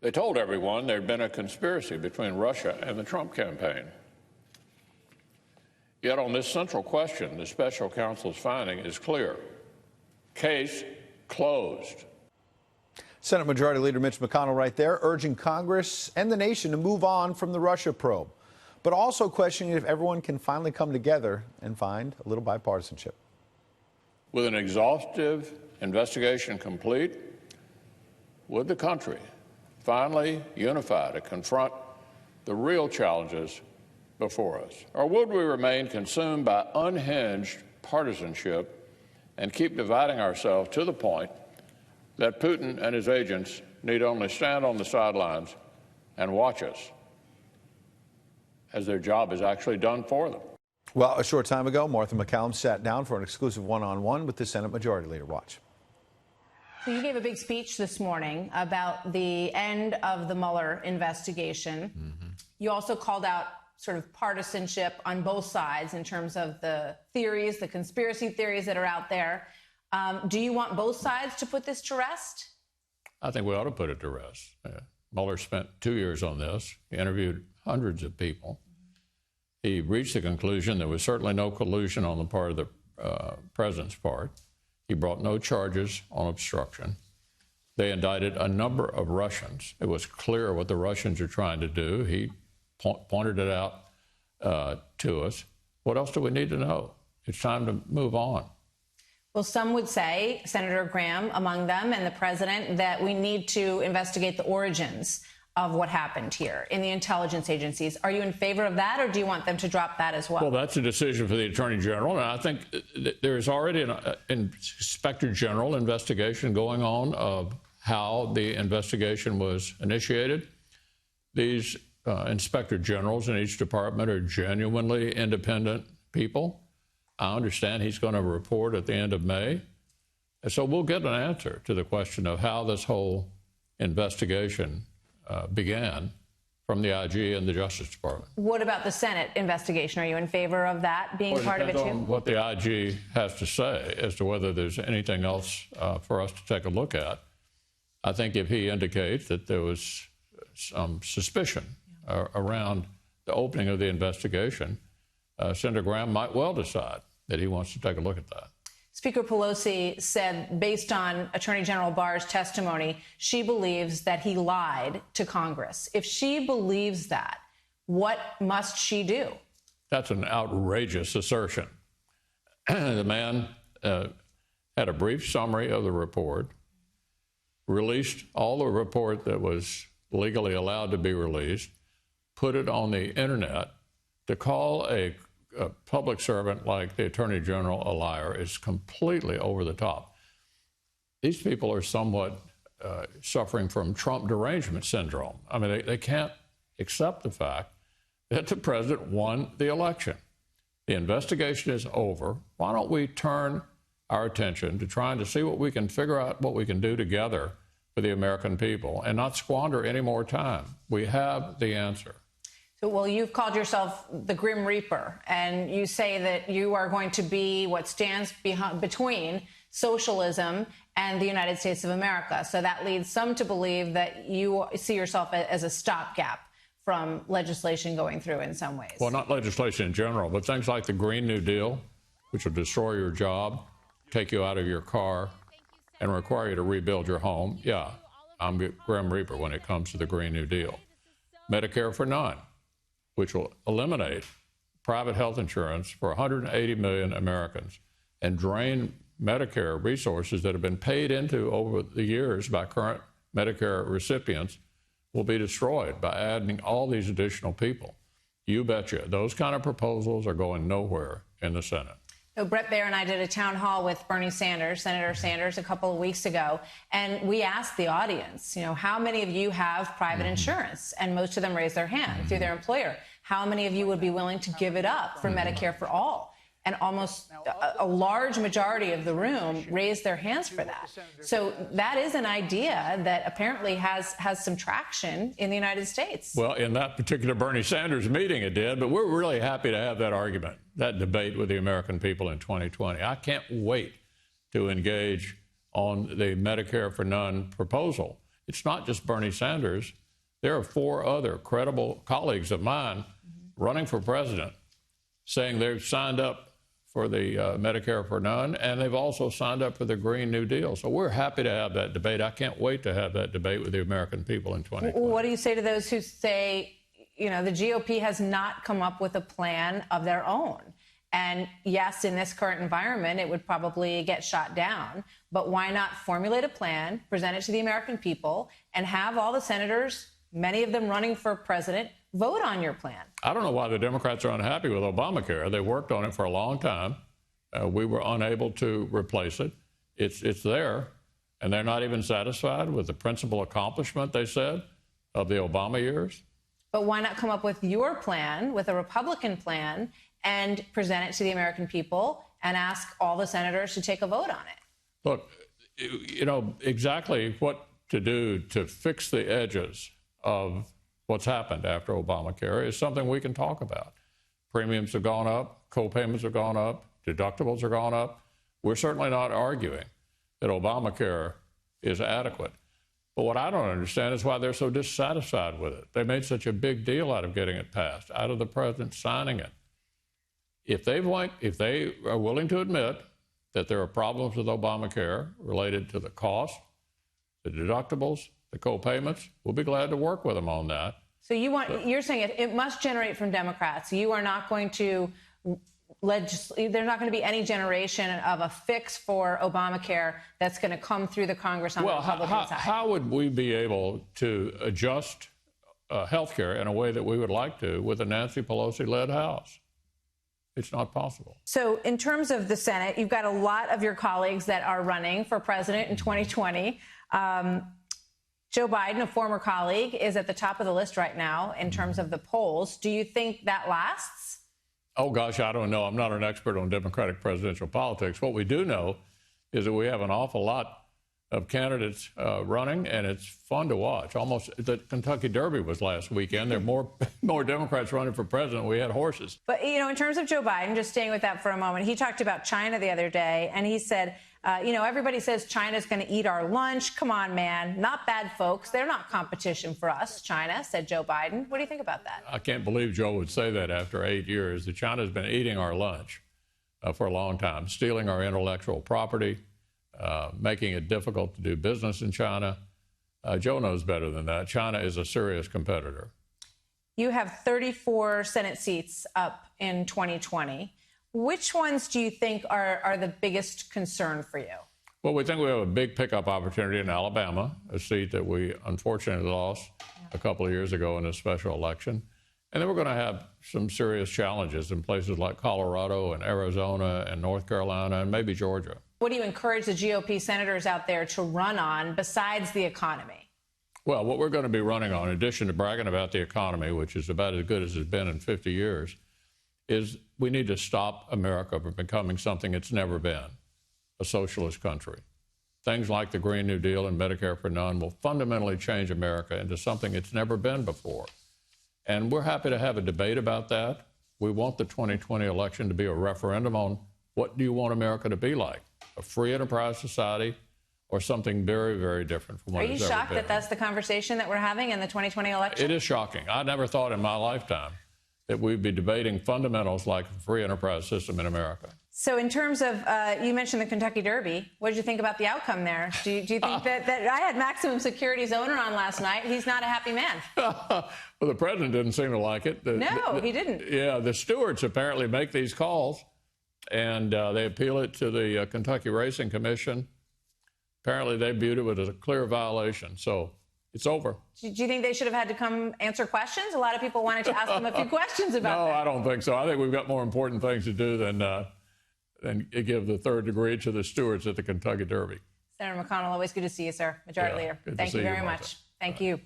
They told everyone there had been a conspiracy between Russia and the Trump campaign. Yet on this central question, the special counsel's finding is clear. Case closed. Senate Majority Leader Mitch McConnell right there, urging Congress and the nation to move on from the Russia probe, but also questioning if everyone can finally come together and find a little bipartisanship. With an exhaustive investigation complete, would the country finally unify to confront the real challenges before us? Or would we remain consumed by unhinged partisanship and keep dividing ourselves to the point that Putin and his agents need only stand on the sidelines and watch us as their job is actually done for them? Well, a short time ago, Martha MacCallum sat down for an exclusive one-on-one with the Senate Majority Leader. Watch. So you gave a big speech this morning about the end of the Mueller investigation. You also called out sort of partisanship on both sides in terms of the theories, the conspiracy theories that are out there. Do you want both sides to put this to rest? I think we ought to put it to rest. Mueller spent 2 years on this. He interviewed hundreds of people. He reached the conclusion there was certainly no collusion on the part of the president's part. He brought no charges on obstruction. They indicted a number of Russians. It was clear what the Russians are trying to do. He pointed it out to us. What else do we need to know? It's time to move on. Well, some would say, Senator Graham among them and the president, that we need to investigate the origins of what happened here in the intelligence agencies. Are you in favor of that, or do you want them to drop that as well? Well, that's a decision for the Attorney General, and I think there is already an Inspector General investigation going on of how the investigation was initiated. These Inspector Generals in each department are genuinely independent people. I understand he's going to report at the end of May. And so we'll get an answer to the question of how this whole investigation began from the IG and the Justice Department. What about the Senate investigation? Are you in favor of that being part of it, too? On what the IG has to say as to whether there's anything else for us to take a look at. I think if he indicates that there was some suspicion around the opening of the investigation, Senator Graham might well decide that he wants to take a look at that. Speaker Pelosi said, based on Attorney General Barr's testimony, she believes that he lied to Congress. If she believes that, what must she do? That's an outrageous assertion. The man had a brief summary of the report, released all the report that was legally allowed to be released, put it on the internet. To call a public servant like the Attorney General a liar is completely over the top. These people are somewhat suffering from Trump derangement syndrome. I mean, they can't accept the fact that the president won the election. The investigation is over. Why don't we turn our attention to trying to see what we can figure out, what we can do together for the American people, and not squander any more time? We have the answer. So, well, you've called yourself the Grim Reaper, and you say that you are going to be what stands between socialism and the United States of America. So that leads some to believe that you see yourself as a stopgap from legislation going through in some ways. Well, not legislation in general, but things like the Green New Deal, which will destroy your job, take you out of your car, and require you to rebuild your home. Yeah, I'm Grim Reaper when it comes to the Green New Deal. Medicare for none, which will eliminate private health insurance for 180 million Americans and drain Medicare resources that have been paid into over the years by current Medicare recipients, will be destroyed by adding all these additional people. You betcha. Those kind of proposals are going nowhere in the Senate. So Bret Baier and I did a town hall with Bernie Sanders, Senator Sanders, a couple of weeks ago, and we asked the audience, how many of you have private insurance? And most of them raised their hand through their employer. How many of you would be willing to give it up for Medicare for all? And almost a large majority of the room raised their hands for that. So that is an idea that apparently has some traction in the United States. Well, in that particular Bernie Sanders meeting it did, but we're really happy to have that argument, that debate with the American people in 2020. I can't wait to engage on the Medicare for none proposal. It's not just Bernie Sanders. There are 4 other credible colleagues of mine running for president saying they've signed up for the Medicare for None, and they've also signed up for the Green New Deal. So we're happy to have that debate. I can't wait to have that debate with the American people in 2020. What do you say to those who say, you know, the GOP has not come up with a plan of their own? And yes, in this current environment, it would probably get shot down. But why not formulate a plan, present it to the American people, and have all the senators, many of them running for president, vote on your plan? I don't know why the Democrats are unhappy with Obamacare. They worked on it for a long time. We were unable to replace it. It's there, and they're not even satisfied with the principal accomplishment, they said, of the Obama years. But why not come up with your plan, with a Republican plan, and present it to the American people and ask all the senators to take a vote on it? Look, you know, exactly what to do to fix the edges of what's happened after Obamacare is something we can talk about. Premiums have gone up, co-payments have gone up, deductibles are gone up. We're certainly not arguing that Obamacare is adequate. But what I don't understand is why they're so dissatisfied with it. They made such a big deal out of getting it passed, out of the president signing it. If they are willing to admit that there are problems with Obamacare related to the cost, the deductibles, the co-payments, we'll be glad to work with them on that. So you're saying it must generate from Democrats. You are not going to there's not going to be any generation of a fix for Obamacare that's going to come through the Congress on the Republican side. How would we be able to adjust health care in a way that we would like to with a Nancy Pelosi-led House? It's not possible. So in terms of the Senate, you've got a lot of your colleagues that are running for president in 2020. Joe Biden, a former colleague, is at the top of the list right now in terms of the polls. Do you think that lasts? Oh, gosh, I don't know. I'm not an expert on Democratic presidential politics. What we do know is that we have an awful lot of candidates running, and it's fun to watch. Almost the Kentucky Derby was last weekend. There are more Democrats running for president than we had horses. But, you know, in terms of Joe Biden, just staying with that for a moment, he talked about China the other day, and he said, you know, everybody says China's going to eat our lunch. Come on, man. Not bad folks. They're not competition for us, China, said Joe Biden. What do you think about that? I can't believe Joe would say that after 8 years. That China's been eating our lunch for a long time, stealing our intellectual property, making it difficult to do business in China. Joe knows better than that. China is a serious competitor. You have 34 Senate seats up in 2020. Which ones do you think are the biggest concern for you? Well, we think we have a big pickup opportunity in Alabama, a seat that we unfortunately lost a couple of years ago in a special election. And then we're going to have some serious challenges in places like Colorado and Arizona and North Carolina and maybe Georgia. What do you encourage the GOP senators out there to run on besides the economy? Well, what we're going to be running on, in addition to bragging about the economy, which is about as good as it's been in 50 years, is we need to stop America from becoming something it's never been, a socialist country. Things like the Green New Deal and Medicare for None will fundamentally change America into something it's never been before. And we're happy to have a debate about that. We want the 2020 election to be a referendum on what do you want America to be like, a free enterprise society or something very, very different from what it's ever been. Are you shocked that that's the conversation that we're having in the 2020 election? It is shocking. I never thought in my lifetime that we'd be debating fundamentals like a free enterprise system in America. So in terms of, you mentioned the Kentucky Derby. What did you think about the outcome there? Do you think that I had Maximum Security's owner on last night. He's not a happy man. Well, the president didn't seem to like it. No, he didn't. Yeah, the stewards apparently make these calls, and they appeal it to the Kentucky Racing Commission. Apparently they viewed it as a clear violation. So it's over. Do you think they should have had to come answer questions? A lot of people wanted to ask them a few questions about that. No, I don't think so. I think we've got more important things to do than give the third degree to the stewards at the Kentucky Derby. Senator McConnell, always good to see you, sir. Majority Leader. Thank you very much. Thank you.